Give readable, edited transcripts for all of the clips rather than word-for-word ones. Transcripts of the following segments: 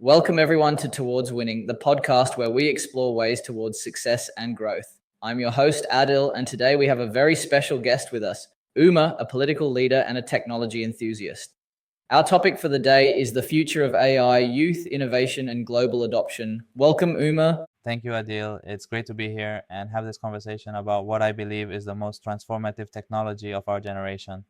Welcome, everyone, to Towards Winning, the podcast where we explore ways towards success and growth. I'm your host, Adil, and today we have a very special guest with us, Uma, a political leader and a technology enthusiast. Our topic for the day is the future of AI, youth innovation, and global adoption. Welcome, Uma. Thank you, Adil. It's great to be here and have this conversation about what I believe is the most transformative technology of our generation.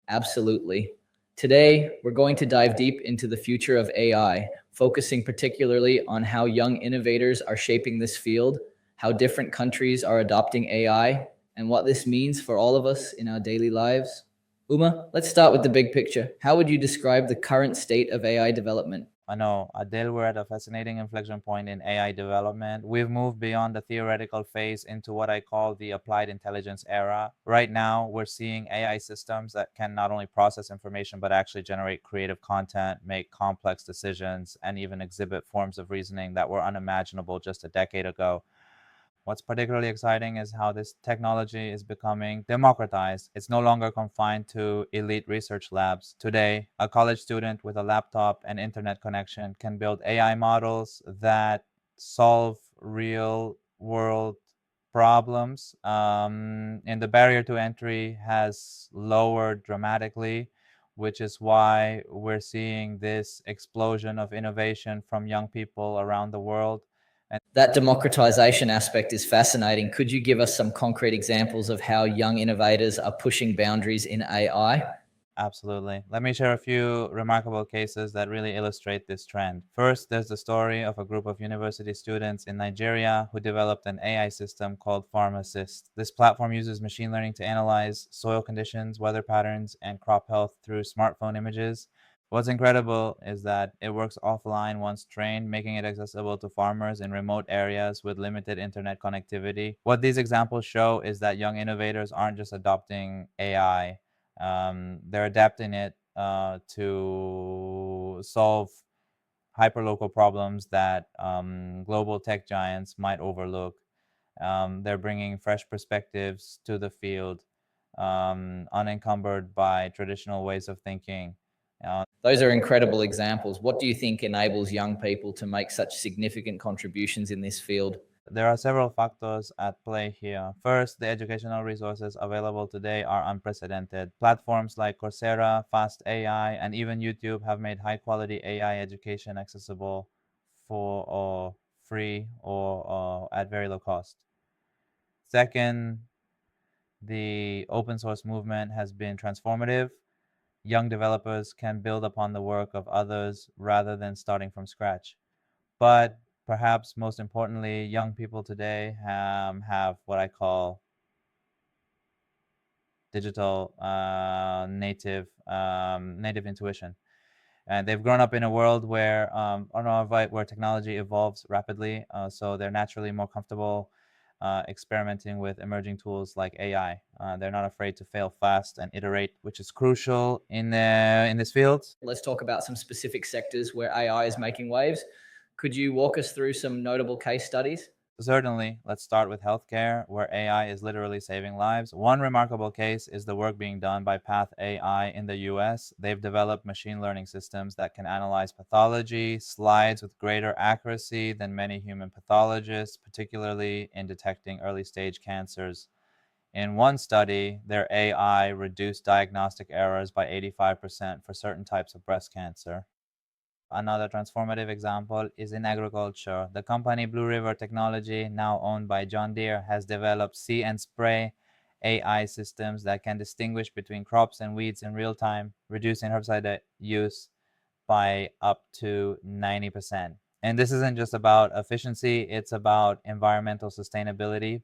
Absolutely. Today, we're going to dive deep into the future of AI, focusing particularly on how young innovators are shaping this field, how different countries are adopting AI, and what this means for all of us in our daily lives. Uma, let's start with the big picture. How would you describe the current state of AI development? I know, Adil, we're at a fascinating inflection point in AI development. We've moved beyond the theoretical phase into what I call the applied intelligence era. Right now, we're seeing AI systems that can not only process information, but actually generate creative content, make complex decisions, and even exhibit forms of reasoning that were unimaginable just a decade ago. What's particularly exciting is how this technology is becoming democratized. It's no longer confined to elite research labs. Today, a college student with a laptop and internet connection can build AI models that solve real world problems. And the barrier to entry has lowered dramatically, which is why we're seeing this explosion of innovation from young people around the world. That democratization aspect is fascinating. Could you give us some concrete examples of how young innovators are pushing boundaries in AI? Absolutely. Let me share a few remarkable cases that really illustrate this trend. First, there's the story of a group of university students in Nigeria who developed an AI system called Farm Assist. This platform uses machine learning to analyze soil conditions, weather patterns, and crop health through smartphone images. What's incredible is that it works offline once trained, making it accessible to farmers in remote areas with limited internet connectivity. What these examples show is that young innovators aren't just adopting AI, they're adapting it to solve hyperlocal problems that global tech giants might overlook. They're bringing fresh perspectives to the field, unencumbered by traditional ways of thinking. Those are incredible examples. What do you think enables young people to make such significant contributions in this field? There are several factors at play here. First, the educational resources available today are unprecedented. Platforms like Coursera, Fast AI, and even YouTube have made high quality AI education accessible for or free or at very low cost. Second, the open source movement has been transformative. Young developers can build upon the work of others rather than starting from scratch. But perhaps most importantly, young people today have what I call digital native intuition, and they've grown up in a world where where technology evolves rapidly. So they're naturally more comfortable experimenting with emerging tools like AI. They're not afraid to fail fast and iterate, which is crucial in this field. Let's talk about some specific sectors where AI is making waves. Could you walk us through some notable case studies? Certainly, let's start with healthcare, where AI is literally saving lives. One remarkable case is the work being done by Path AI in the US. They've developed machine learning systems that can analyze pathology slides with greater accuracy than many human pathologists, particularly in detecting early stage cancers. In one study, their AI reduced diagnostic errors by 85% for certain types of breast cancer. Another transformative example is in agriculture. The company Blue River Technology, now owned by John Deere, has developed See and Spray AI systems that can distinguish between crops and weeds in real time, reducing herbicide use by up to 90%. And this isn't just about efficiency, it's about environmental sustainability.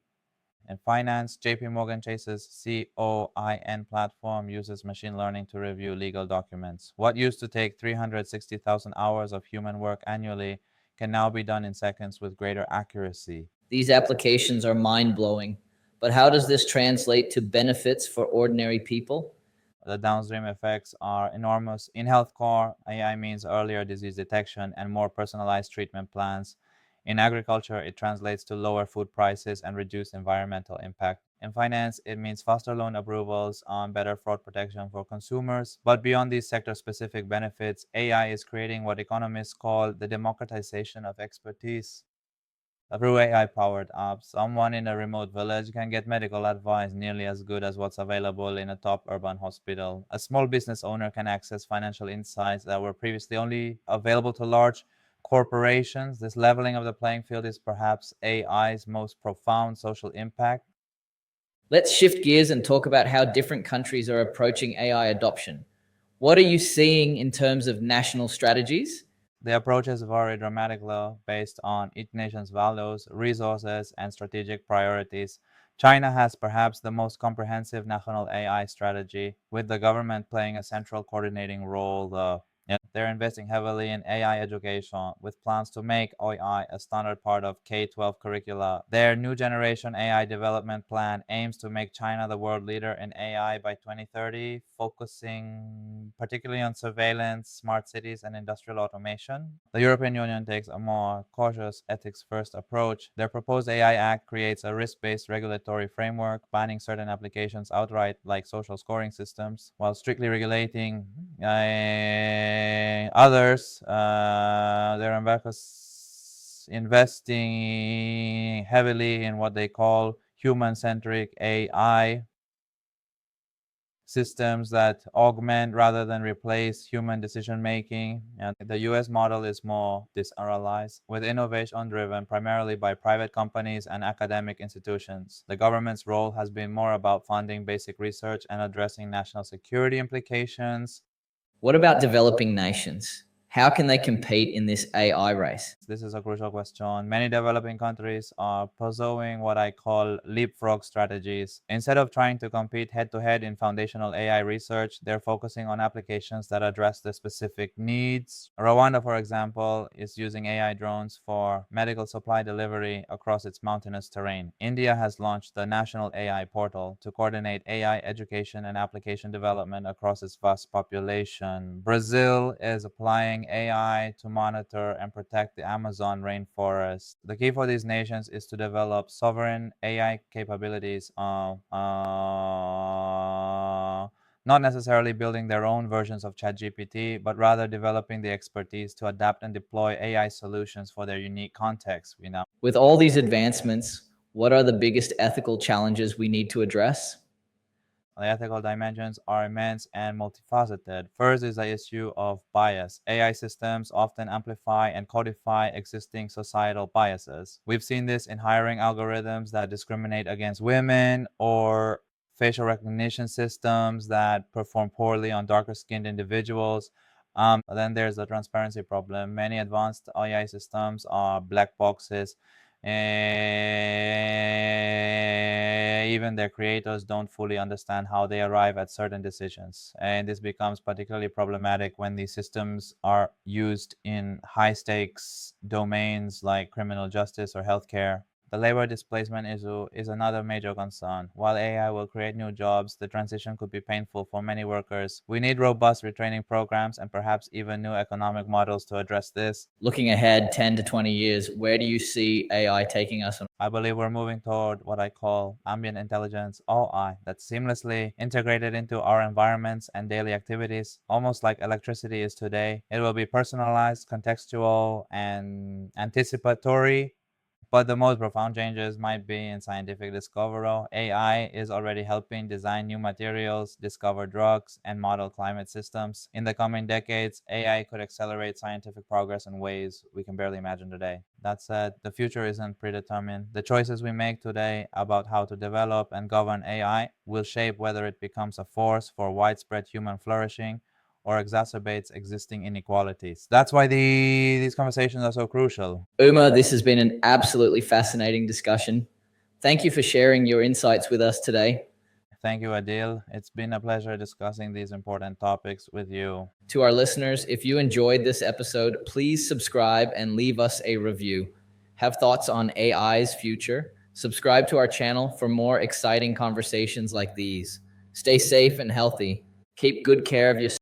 In finance, JP Morgan Chase's COIN platform uses machine learning to review legal documents. What used to take 360,000 hours of human work annually can now be done in seconds with greater accuracy. These applications are mind blowing, but how does this translate to benefits for ordinary people? The downstream effects are enormous. In healthcare, AI means earlier disease detection and more personalized treatment plans. In agriculture, it translates to lower food prices and reduced environmental impact. In finance, it means faster loan approvals, better fraud protection for consumers. But beyond these sector-specific benefits, AI is creating what economists call the democratization of expertise. Through AI-powered apps, someone in a remote village can get medical advice nearly as good as what's available in a top urban hospital. A small business owner can access financial insights that were previously only available to large corporations. This leveling of the playing field is perhaps AI's most profound social impact. Let's shift gears and talk about how different countries are approaching AI adoption. What are you seeing in terms of national strategies? The approaches vary dramatically based on each nation's values, resources, and strategic priorities. China has perhaps the most comprehensive national AI strategy, with the government playing a central coordinating role. They're investing heavily in AI education, with plans to make AI a standard part of K-12 curricula. Their new generation AI development plan aims to make China the world leader in AI by 2030, focusing particularly on surveillance, smart cities, and industrial automation. The European Union takes a more cautious, ethics-first approach. Their proposed AI Act creates a risk-based regulatory framework, banning certain applications outright, like social scoring systems, while strictly regulating others. They're investing heavily in what they call human-centric AI systems that augment rather than replace human decision making. And the US model is more decentralized, with innovation driven primarily by private companies and academic institutions. The government's role has been more about funding basic research and addressing national security implications. What about developing nations? How can they compete in this AI race? This is a crucial question. Many developing countries are pursuing what I call leapfrog strategies. Instead of trying to compete head to head in foundational AI research, they're focusing on applications that address the specific needs. Rwanda, for example, is using AI drones for medical supply delivery across its mountainous terrain. India has launched the National AI Portal to coordinate AI education and application development across its vast population. Brazil is applying AI to monitor and protect the Amazon rainforest. The key for these nations is to develop sovereign AI capabilities, not necessarily building their own versions of ChatGPT, but rather developing the expertise to adapt and deploy AI solutions for their unique context. With all these advancements, what are the biggest ethical challenges we need to address? The ethical dimensions are immense and multifaceted. First is the issue of bias. AI systems often amplify and codify existing societal biases. We've seen this in hiring algorithms that discriminate against women, or facial recognition systems that perform poorly on darker skinned individuals. Then there's the transparency problem. Many advanced AI systems are black boxes. Even their creators don't fully understand how they arrive at certain decisions. And this becomes particularly problematic when these systems are used in high stakes domains like criminal justice or healthcare. The labor displacement issue is another major concern. While AI will create new jobs, the transition could be painful for many workers. We need robust retraining programs and perhaps even new economic models to address this. Looking ahead 10 to 20 years, where do you see AI taking us? I believe we're moving toward what I call ambient intelligence, OI, that's seamlessly integrated into our environments and daily activities, almost like electricity is today. It will be personalized, contextual, and anticipatory. But the most profound changes might be in scientific discovery. AI is already helping design new materials, discover drugs, and model climate systems. In the coming decades, AI could accelerate scientific progress in ways we can barely imagine today. That said, the future isn't predetermined. The choices we make today about how to develop and govern AI will shape whether it becomes a force for widespread human flourishing or exacerbates existing inequalities. That's why these conversations are so crucial. Uma, this has been an absolutely fascinating discussion. Thank you for sharing your insights with us today. Thank you, Adil. It's been a pleasure discussing these important topics with you. To our listeners, if you enjoyed this episode, please subscribe and leave us a review. Have thoughts on AI's future? Subscribe to our channel for more exciting conversations like these. Stay safe and healthy. Keep good care of yourself.